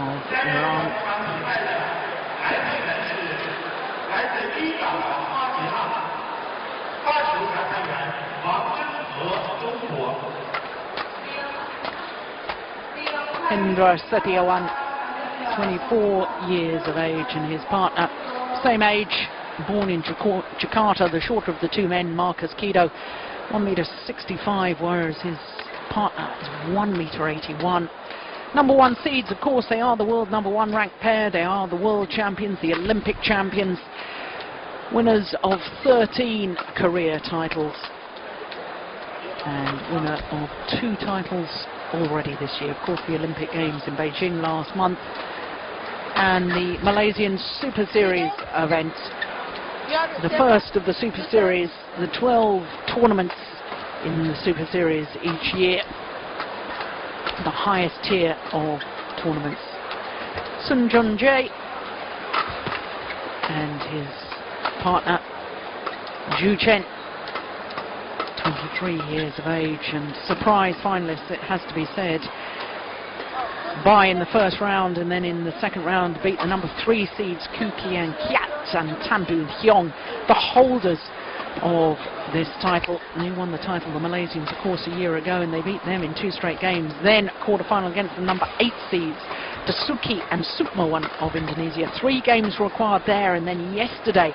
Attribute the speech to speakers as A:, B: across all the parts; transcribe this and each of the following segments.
A: of Iran. Hendra Ahsan, 24 years of age, and his partner, same age, born in Jakarta, the shorter of the two men, Markis Kido, 1m65, whereas his partner is 1m81. Number one seeds, of course, they are the world number one ranked pair. They are the world champions, the Olympic champions, winners of 13 career titles, and winner of 2 titles already this year. Of course, the Olympic Games in Beijing last month, and the Malaysian Super Series event, the first of the Super Series, the 12 tournaments in the Super Series each year, the highest tier of tournaments. Sun Jun-jae and his partner Zhu Chen, 23 years of age, and surprise finalists, it has to be said, by in the first round, and then in the second round beat the number 3 seeds Koo Kian Kiat and Tan Boon Hyung, the holders of this title. They won the title, the Malaysians, of course, a year ago, and they beat them in 2 straight games. Then quarter-final against the number 8 seeds, Dasuki and Sukmawan of Indonesia. 3 games required there, and then yesterday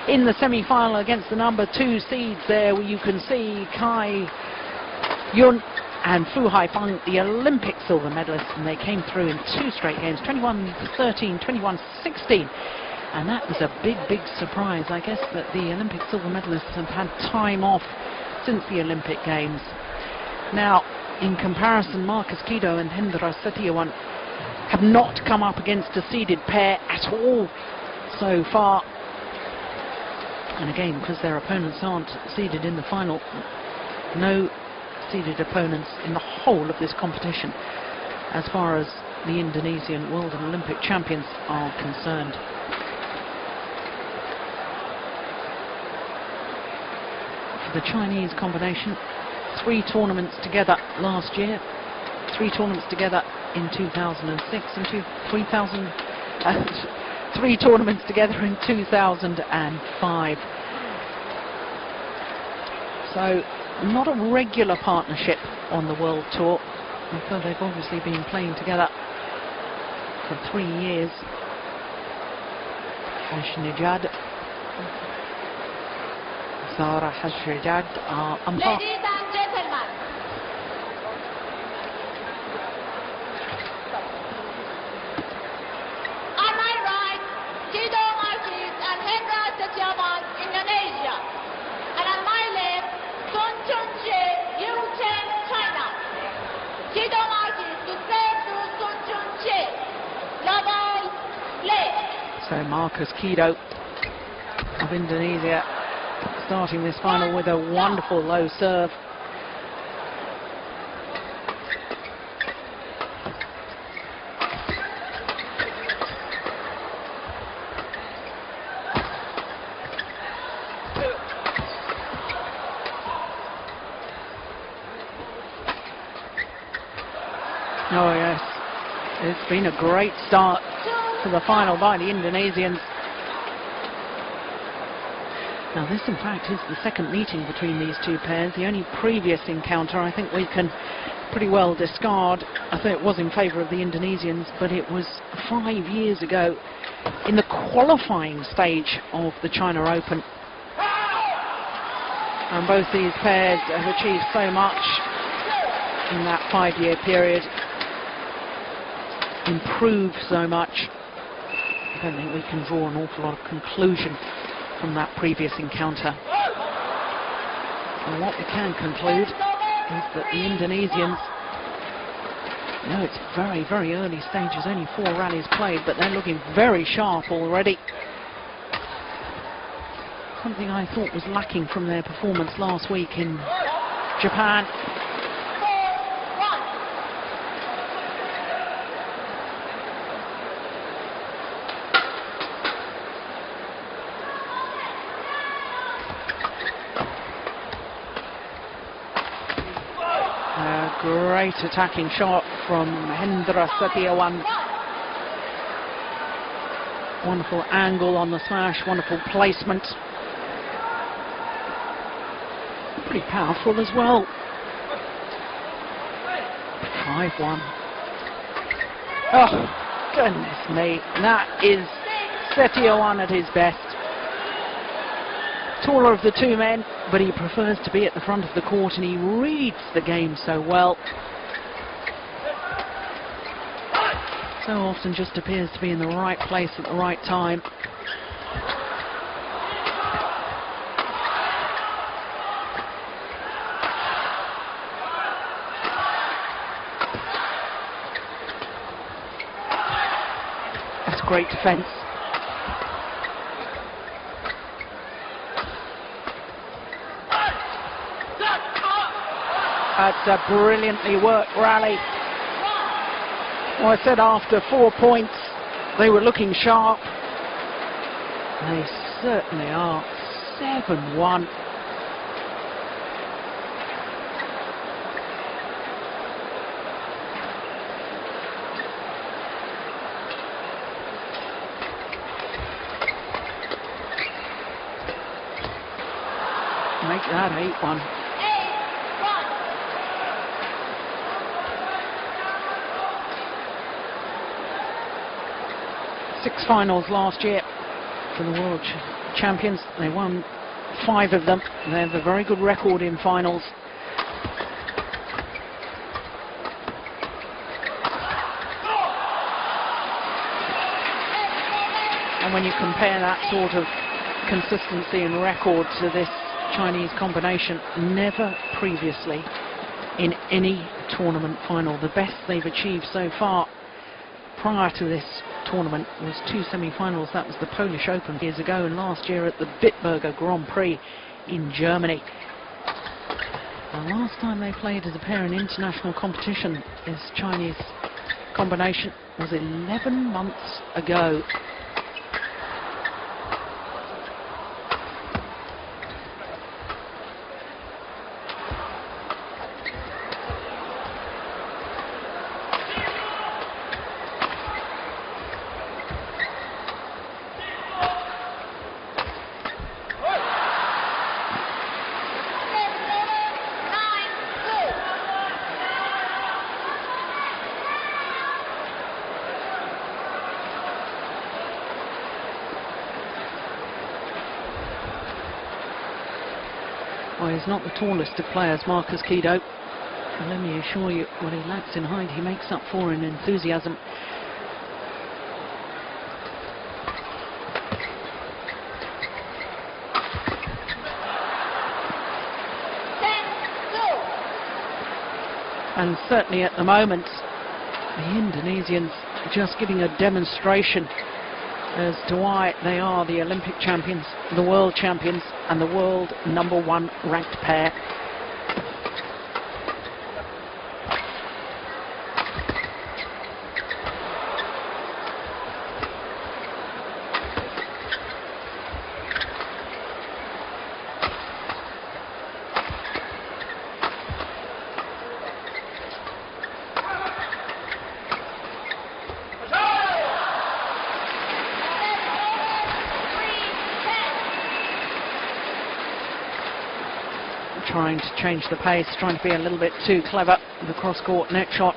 A: in the semi-final against the number 2 seeds there, where you can see Kai Yun and Fu Haifeng, the Olympic silver medalists, and they came through in 2 straight games, 21-13, 21-16. And that was a big, big surprise. I guess that the Olympic silver medalists have had time off since the Olympic Games. Now, in comparison, Markis Kido and Hendra Ahsan have not come up against a seeded pair at all so far. And again, because their opponents aren't seeded in the final, no seeded opponents in the whole of this competition as far as the Indonesian World and Olympic champions are concerned. The Chinese combination, 3 tournaments together last year, 3 tournaments together in 2006, and 3 tournaments together in 2005. So not a regular partnership on the world tour, although they've obviously been playing together for 3 years. Hashnijad, Zara Hashrejad are umpire.
B: Ladies and gentlemen, on my right, Kido Markis and Hendra Ahsan, Indonesia, and on my left, Sun Jun-jae, Chen, China. Kido Markis to serve to Sun Jun-jae. Labai, play.
A: So Markis Kido of Indonesia starting this final with a wonderful low serve. Oh yes, it's been a great start to the final by the Indonesians. Now this in fact is the second meeting between these 2 pairs. The only previous encounter I think we can pretty well discard. I think it was in favour of the Indonesians, but it was 5 years ago in the qualifying stage of the China Open. And both these pairs have achieved so much in that 5-year period, improved so much. I don't think we can draw an awful lot of conclusion from that previous encounter. And what we can conclude is that the Indonesians, you know, it's very, very early stages, only 4 rallies played, but they're looking very sharp already. Something I thought was lacking from their performance last week in Japan. Great attacking shot from Hendra Ahsan. Wonderful angle on the smash, wonderful placement. Pretty powerful as well. 5-1. Oh, goodness me. That is Setiawan at his best. Taller of the two men, but he prefers to be at the front of the court, and he reads the game so well. So often just appears to be in the right place at the right time. That's great defense. That's a brilliantly worked rally. Well, I said after 4 points they were looking sharp. They certainly are. 7-1. Make that 8-1. 6 finals last year for the world champions. They won 5 of them. They have a very good record in finals. And when you compare that sort of consistency and record to this Chinese combination, never previously in any tournament final. The best they've achieved so far prior to this tournament was 2 semi-finals. That was the Polish Open years ago, and last year at the Bitburger Grand Prix in Germany. The last time they played as a pair in international competition, this Chinese combination, was 11 months ago. Well, he's not the tallest of players, Markis Kido. And let me assure you, what he lacks in height, he makes up for in enthusiasm. And certainly at the moment, the Indonesians just giving a demonstration as to why they are the Olympic champions, the world champions, and the world #1 ranked pair. Trying to change the pace, trying to be a little bit too clever with the cross-court net shot.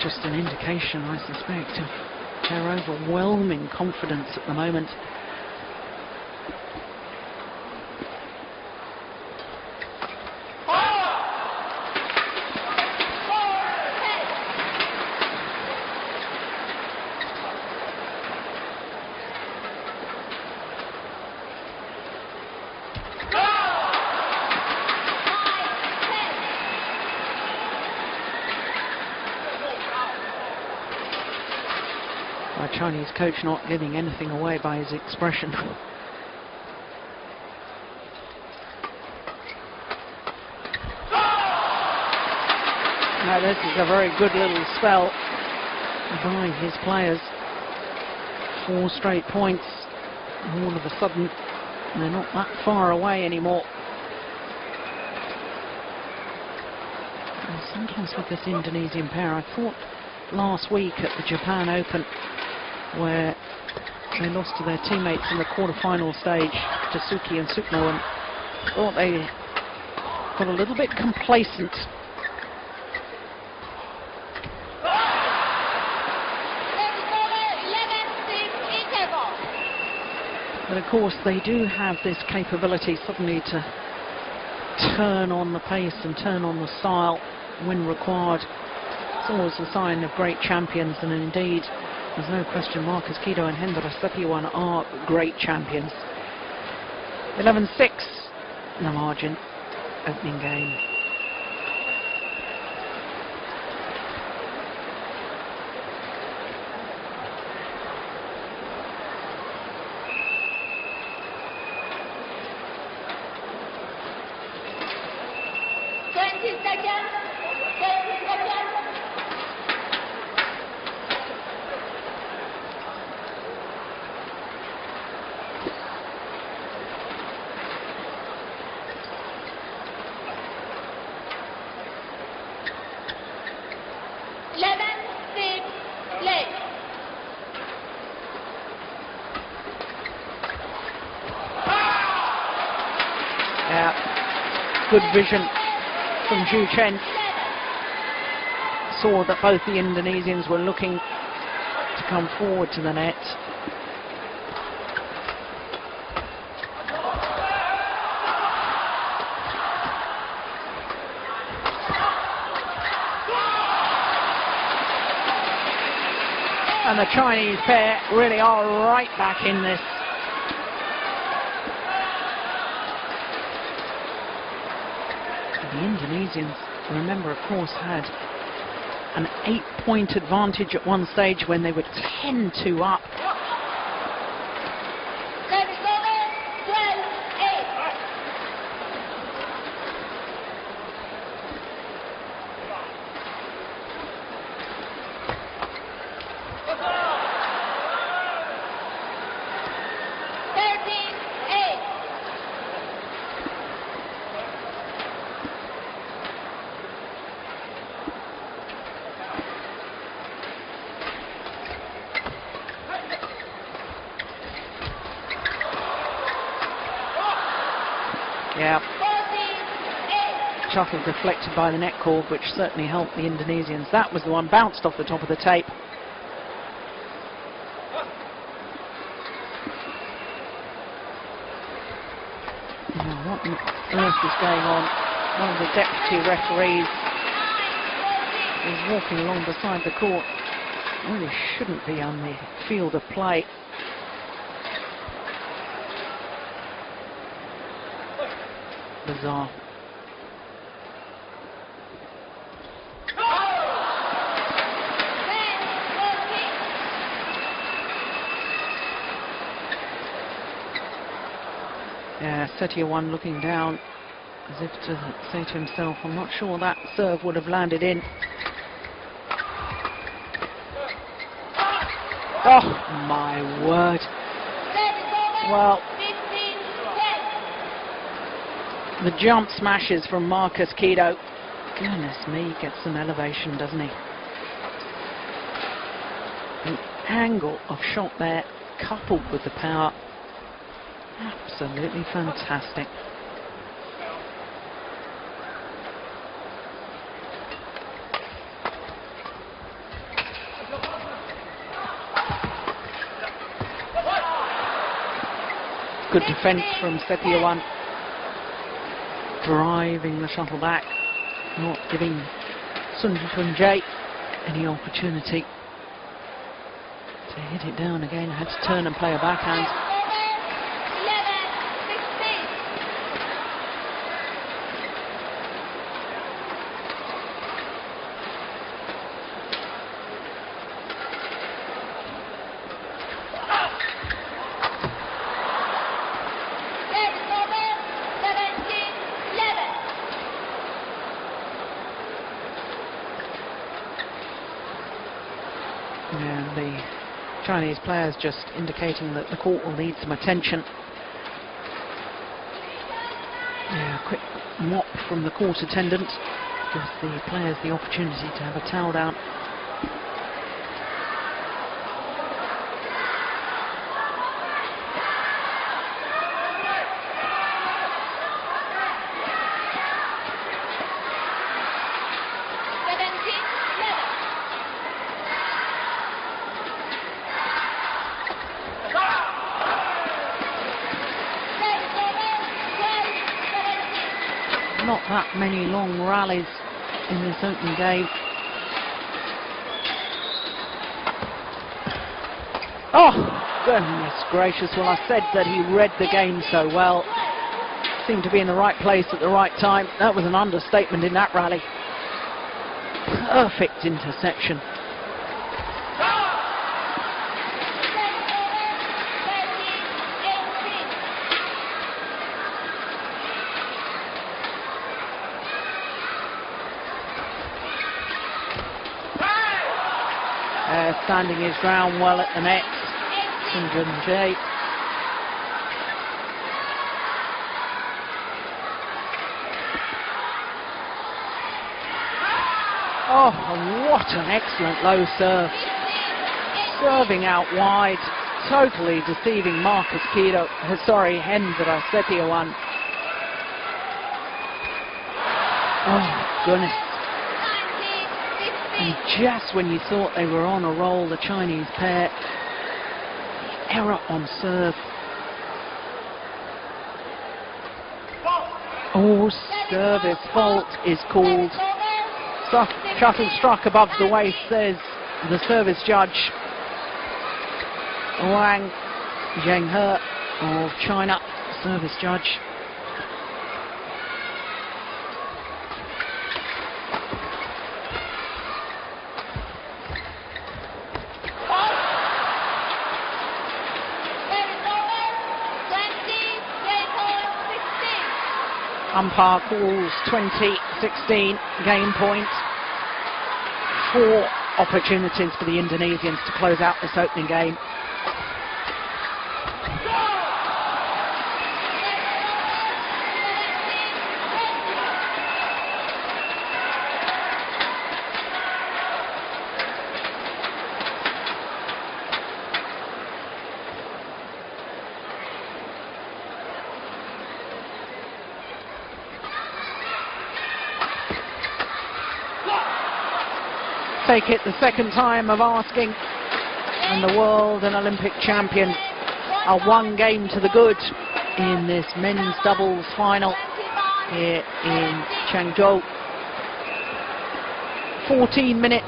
A: Just an indication, I suspect, of their overwhelming confidence at the moment. Our Chinese coach not giving anything away by his expression. Now this is a very good little spell by his players. 4 straight points. All of a sudden, they're not that far away anymore. And sometimes with this Indonesian pair, I thought last week at the Japan Open where they lost to their teammates in the quarter-final stage, to Suki and Sukno, and thought they got a little bit complacent. But of course they do have this capability suddenly to turn on the pace and turn on the style when required. It's always a sign of great champions, and indeed there's no question Markis Kido and Hendra Ahsan are great champions. 11-6 the margin, opening game. Good vision from Zhu Chen. Saw that both the Indonesians were looking to come forward to the net. And the Chinese pair really are right back in this. The Indonesians, remember, of course, had an 8-point advantage at one stage when they were 10-2 up. Yeah. Shuttle deflected by the net cord, which certainly helped the Indonesians. That was the one bounced off the top of the tape. Now, what on earth is going on? One of the deputy referees is walking along beside the court. Really shouldn't be on the field of play. Bizarre. Yeah, Settia looking down as if to say to himself, I'm not sure that serve would have landed in. Oh my word. Well, the jump smashes from Markis Kido. Goodness me, gets some elevation, doesn't he? An angle of shot there, coupled with the power. Absolutely fantastic. Good defense from Settia, driving the shuttle back, not giving Sun Chun-jae any opportunity to hit it down again. Had to turn and play a backhand. And the Chinese players just indicating that the court will need some attention. Yeah, a quick mop from the court attendant gives the players the opportunity to have a towel down. that many long rallies in this opening game. Oh, goodness gracious. Well, I said that he read the game so well. Seemed to be in the right place at the right time. That was an understatement in that rally. Perfect interception. Standing his ground well at the net, Hendra. Oh, what an excellent low serve. Serving out wide, totally deceiving Markis Kido. Sorry, Hendra Ahsan. Oh, goodness. And just when you thought they were on a roll, the Chinese pair, error on serve. Oh, service fault is called. Shuttle struck above the waist, says the service judge. Wang Zhenghe of China, service judge. Umpire calls 20-16 game point. 4 opportunities for the Indonesians to close out this opening game. Take it the second time of asking, and the world and Olympic champion are 1 game to the good in this men's doubles final here in Changzhou. 14 minutes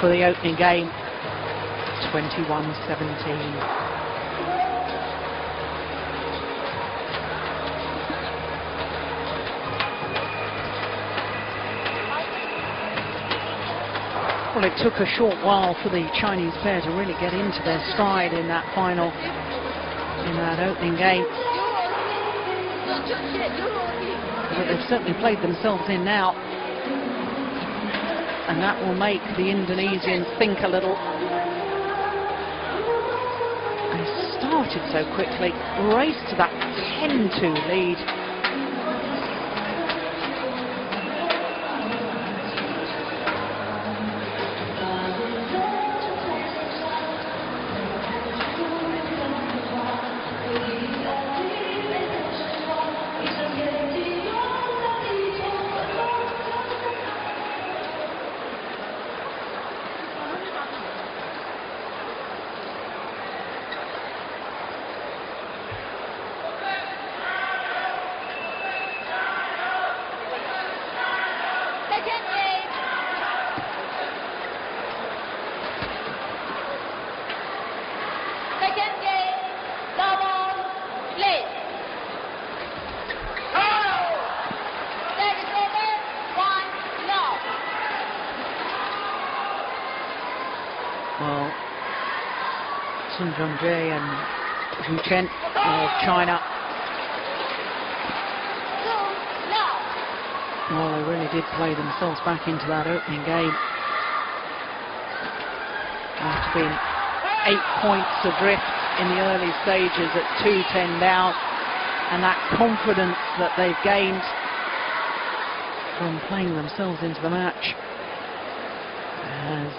A: for the opening game, 21-17. Well, it took a short while for the Chinese pair to really get into their stride in that final, in that opening game. But they've certainly played themselves in now. And that will make the Indonesians think a little. They started so quickly, raced to that 10-2 lead. Well, Sun Zhongzhe and Zhu Chen of China. Well, they really did play themselves back into that opening game. After being 8 points adrift in the early stages at 2-10 down, and that confidence that they've gained from playing themselves into the match has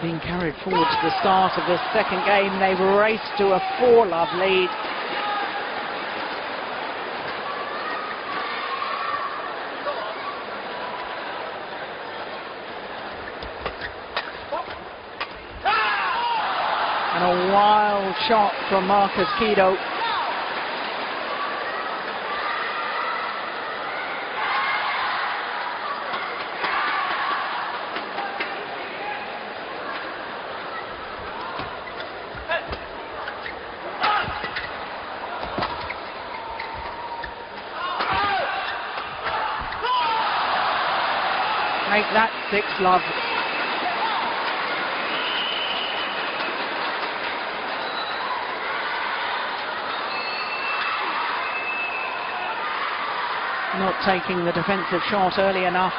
A: been carried forward to the start of this second game. They've raced to a 4-love lead. And a wild shot from Markis Kido. Take that, 6 love. Not taking the defensive shot early enough,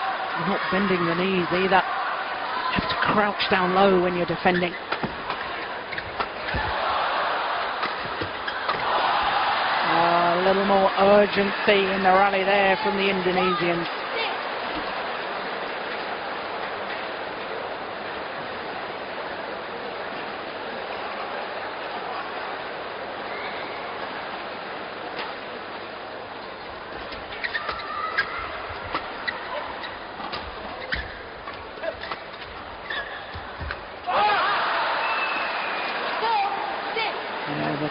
A: not bending the knees either. Have to crouch down low when you're defending. A little more urgency in the rally there from the Indonesians.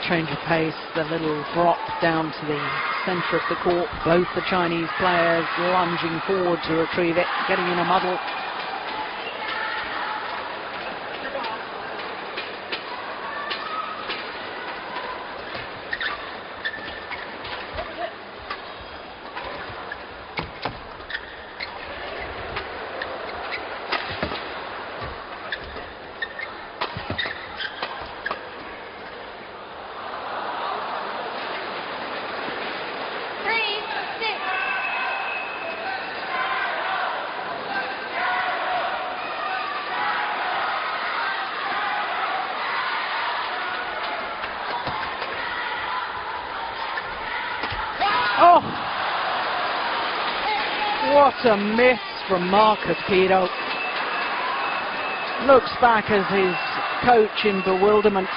A: Change of pace, the little drop down to the centre of the court, both the Chinese players lunging forward to retrieve it, getting in a muddle. Oh, what a miss from Markis Kido. Looks back as his coach in bewilderment.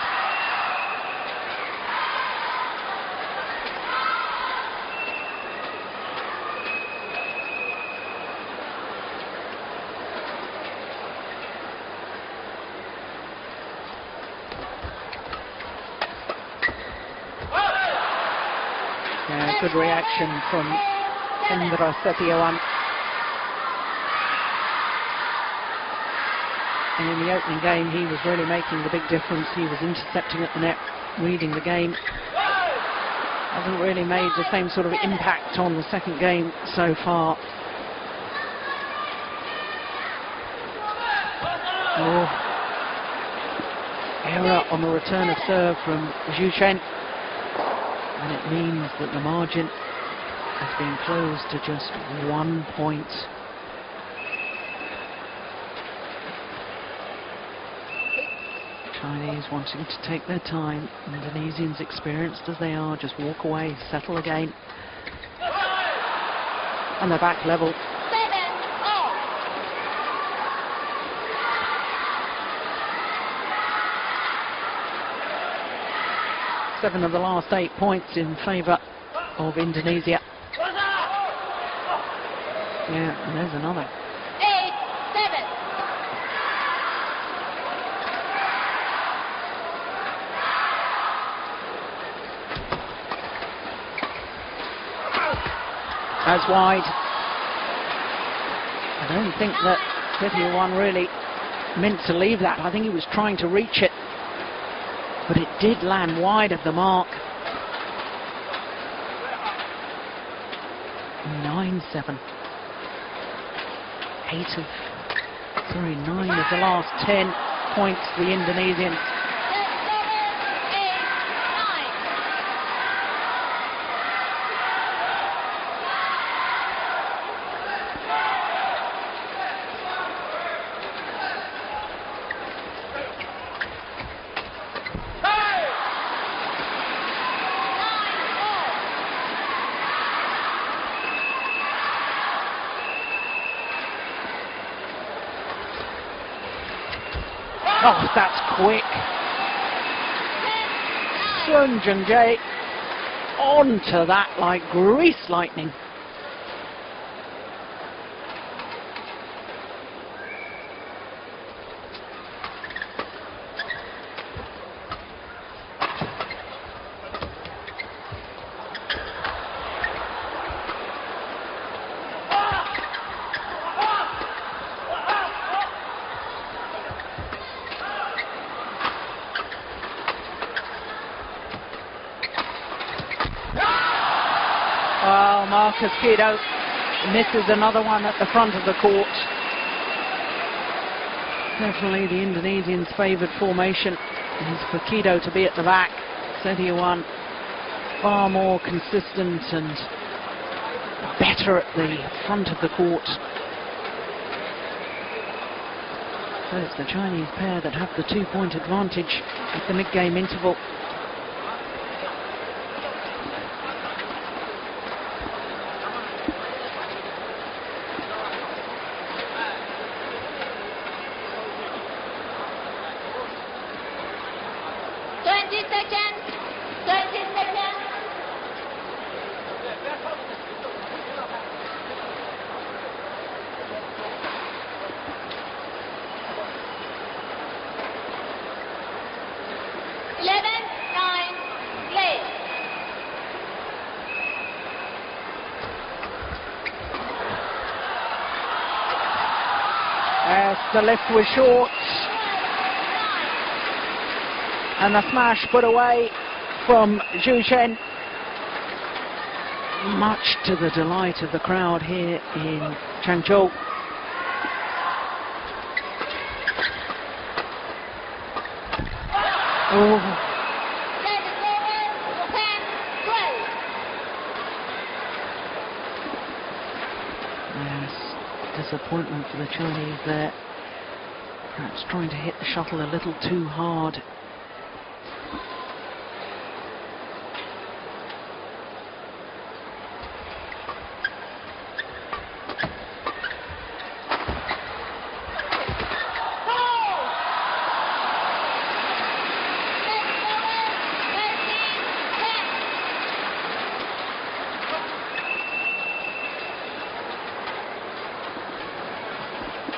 A: Good reaction from Hendra Ahsan. And in the opening game, he was really making the big difference. He was intercepting at the net, reading the game. Hasn't really made the same sort of impact on the second game so far. Oh. Error on the return of serve from Zhu Chen. And it means that the margin has been closed to just 1 point. Chinese wanting to take their time. Indonesians, experienced as they are, just walk away, settle again. And they're back level. 7 of the last 8 points in favour of Indonesia. Yeah, and there's another.
B: 8-7.
A: That's wide. I don't think that Setiawan really meant to leave that. I think he was trying to reach it, but it did land wide of the mark. 9-7. 9 of the last 10 points for the Indonesians. 8-9. Oh, that's quick. Sun Jung-jae onto that like grease lightning. Well, Markis Kido misses another one at the front of the court. Definitely the Indonesians' favoured formation is for Kido to be at the back. Setiawan far more consistent and better at the front of the court. So it's the Chinese pair that have the 2-point advantage at the mid-game interval. The lift was short, and the smash put away from Zhu Chen, much to the delight of the crowd here in Changzhou. Oh. Yes, disappointment for the Chinese there. Perhaps trying to hit the shuttle a little too hard.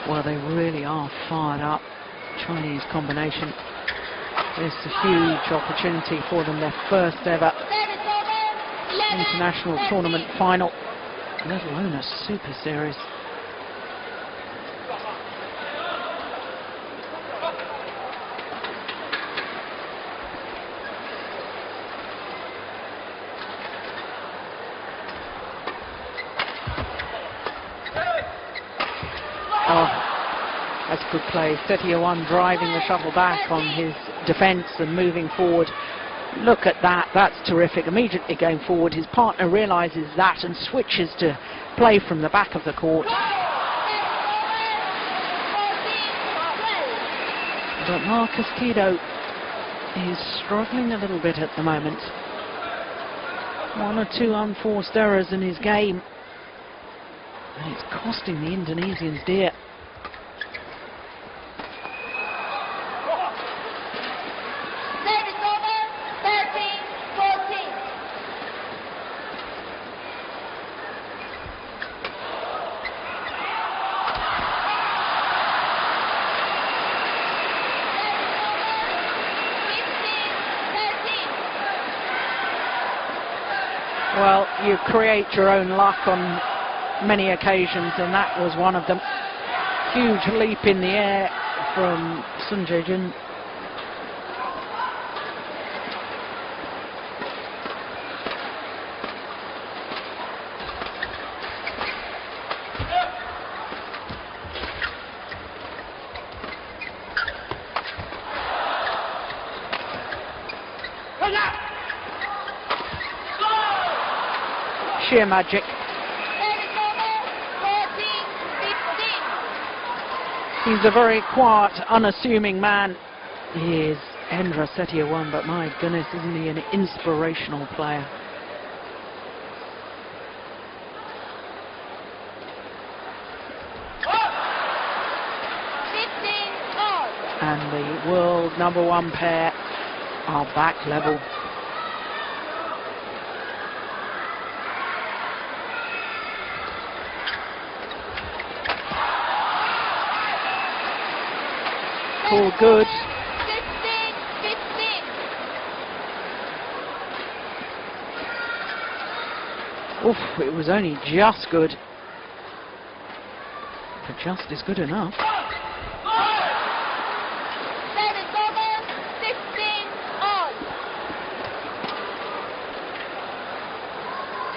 A: Well, they really are fired up. Chinese combination. It's a huge opportunity for them, their first ever international tournament final, let alone a super series. That's good play. Setiawan driving the shuttle back on his defence and moving forward. Look at that, that's terrific. Immediately going forward, his partner realises that and switches to play from the back of the court. But Markis Kido is struggling a little bit at the moment. 1 or 2 unforced errors in his game, and it's costing the Indonesians dear. Well, you create your own luck on many occasions, and that was one of them. Huge leap in the air from Sun Jae-jun. Sheer magic. He's a very quiet, unassuming man. He is Hendra Setiawan, but my goodness, isn't he an inspirational player? And the world #1 pair are back level. All good.
B: 15-15.
A: Oof, it was only just good. But just is good enough.
B: Service over, 16 all.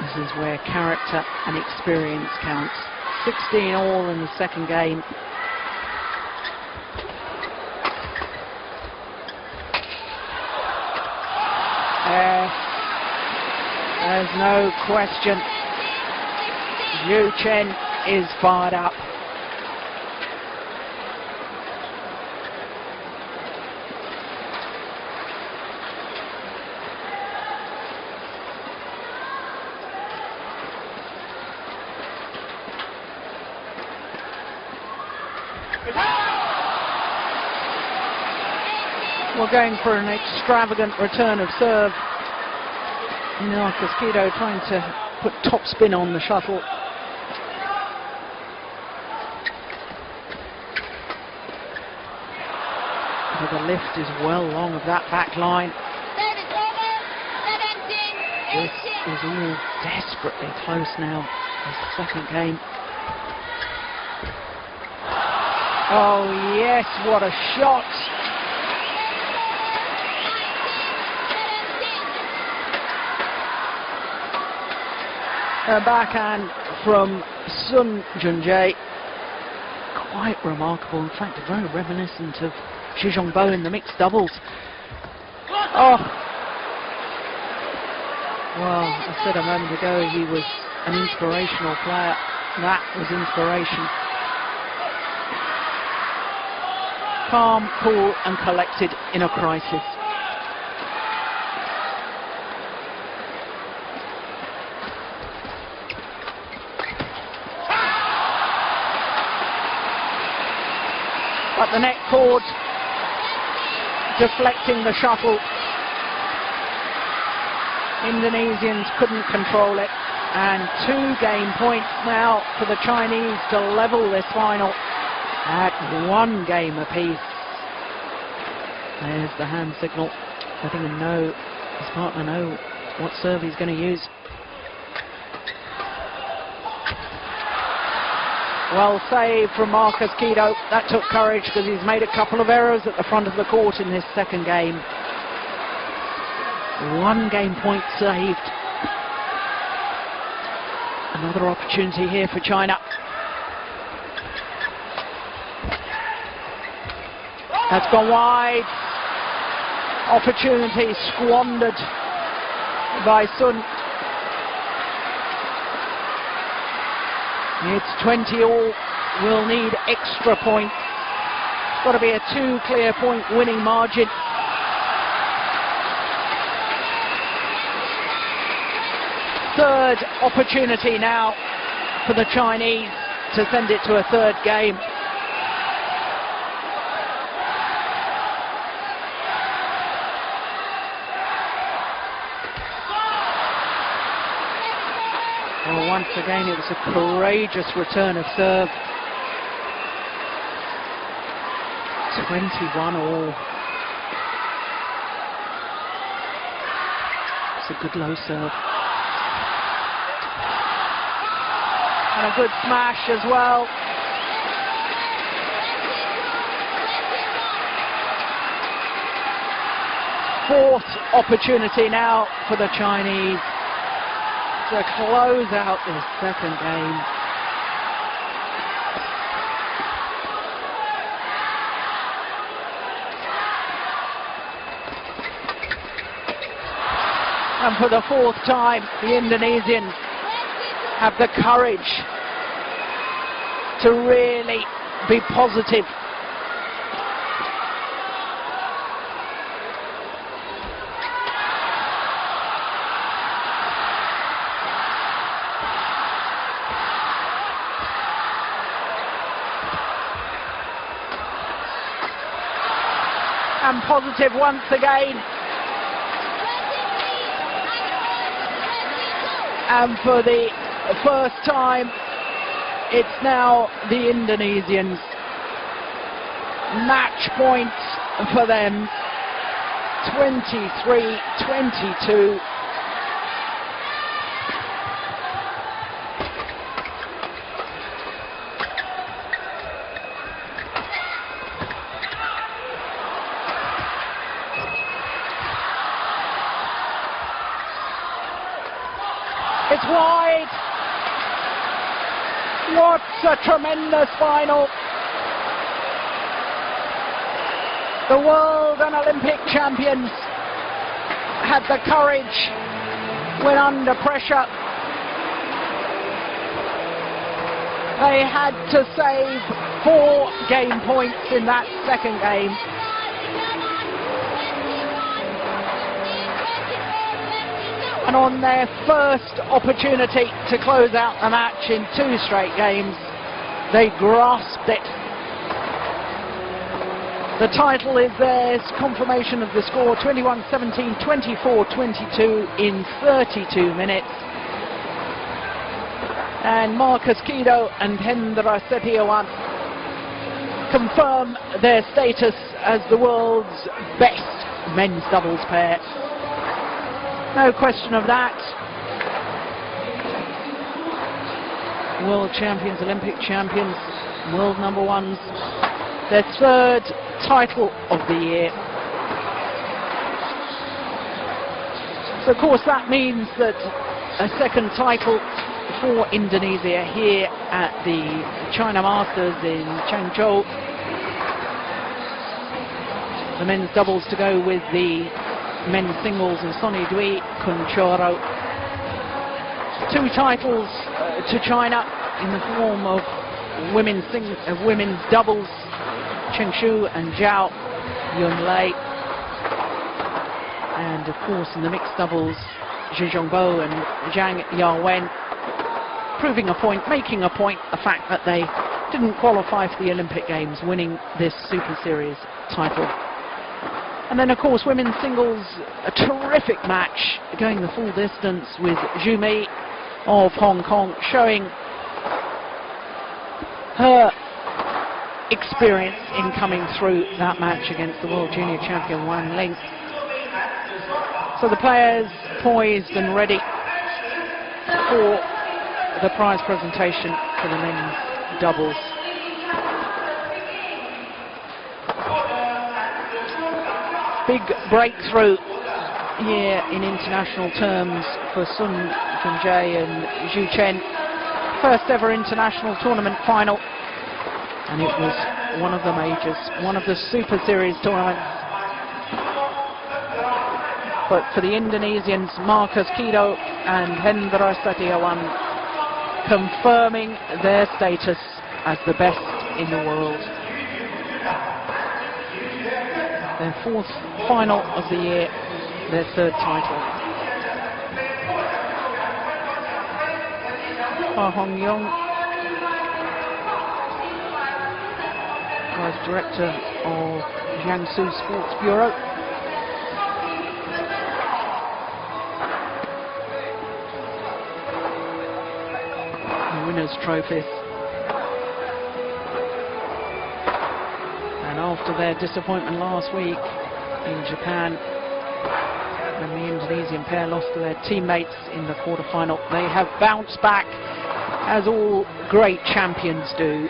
A: This is where character and experience counts. 16 all in the second game. Yes, there's no question. Yu Chen is fired up. We're going for an extravagant return of serve. Markis Kido trying to put top spin on the shuttle. But the lift is well long of that back line. This is all desperately close now. The second game. Oh yes, what a shot! A backhand from Sun Junjae. Quite remarkable. In fact, very reminiscent of Shi Zhongbo in the mixed doubles. Oh! Well, I said a moment ago he was an inspirational player. That was inspiration. Calm, cool and collected in a crisis. But the net cord deflecting the shuttle. Indonesians couldn't control it, and 2 game points now for the Chinese to level this final at 1 game apiece. There's the hand signal, letting him know, his partner know what serve he's going to use. Well saved from Markis Kido. That took courage because he's made a couple of errors at the front of the court in this second game. 1 game point saved. Another opportunity here for China. That's gone wide. Opportunity squandered by Sun. It's 20 all. We'll need extra points. It's got to be a 2 clear point winning margin. Third opportunity now for the Chinese to send it to a 3rd game. Well, once again, it was a courageous return of serve. 21 all. It's a good low serve. And a good smash as well. Fourth opportunity now for the Chinese to close out this second game. And for the 4th time, the Indonesians have the courage to really be positive. And positive once again. And for the first time, it's now the Indonesians. Match point for them. 23-22. It's wide. What a tremendous final. The world and Olympic champions had the courage when under pressure. They had to save 4 game points in that second game. And on their first opportunity to close out the match in 2 straight games, they grasped it. The title is theirs. Confirmation of the score: 21-17, 24-22 in 32 minutes. And Markis Kido and Hendra Ahsan confirm their status as the world's best men's doubles pair. No question of that. World champions, Olympic champions, world number ones. Their 3rd title of the year. So of course that means that a 2nd title for Indonesia here at the China Masters in Changzhou. The men's doubles to go with the men's singles and Sonny Dui Kunchoro. 2 titles to China in the form of women's doubles, Chen Shu and Zhao Yunlei, and of course in the mixed doubles, Zhu Zhongbo and Zhang Yawen, proving a point, making a point, the fact that they didn't qualify for the Olympic Games, winning this Super Series title. And then of course women's singles, a terrific match, going the full distance with Zhu Mi of Hong Kong, showing her experience in coming through that match against the world junior champion Wan Ling. So the players poised and ready for the prize presentation for the men's doubles. Big breakthrough here in international terms for Sun Junjae and Zhu Chen. First ever international tournament final, and it was one of the majors, one of the Super Series tournaments. But for the Indonesians, Markis Kido and Hendra Ahsan confirming their status as the best in the world. Their 4th final of the year, their 3rd title. Pa Hong Yong, Vice Director of Jiangsu Sports Bureau. The winners' trophies. And after their disappointment last week in Japan, when the Indonesian pair lost to their teammates in the quarterfinal, they have bounced back, as all great champions do.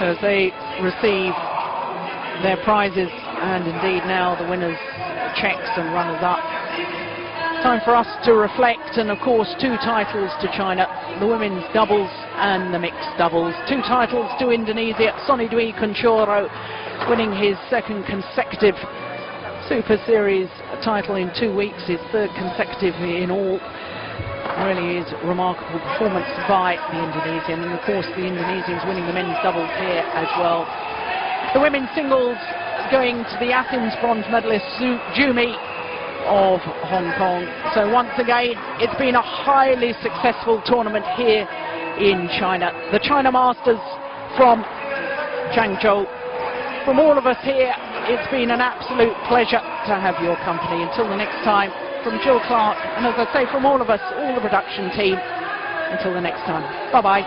A: As they receive their prizes, and indeed now the winners' checks and runners-up. Time for us to reflect, and of course 2 titles to China, the women's doubles and the mixed doubles. 2 titles to Indonesia, Sonny Dwi Kunchoro winning his 2nd consecutive Super Series title in 2 weeks, his 3rd consecutive in all. Really is a remarkable performance by the Indonesian, and of course the Indonesians winning the men's doubles here as well. The women's singles going to the Athens bronze medalist Zhu Mi of Hong Kong. So once again, it's been a highly successful tournament here in China. The China Masters from Changzhou. From all of us here, it's been an absolute pleasure to have your company. Until the next time, from Jill Clark, and as I say, from all of us, all the production team, until the next time, bye-bye.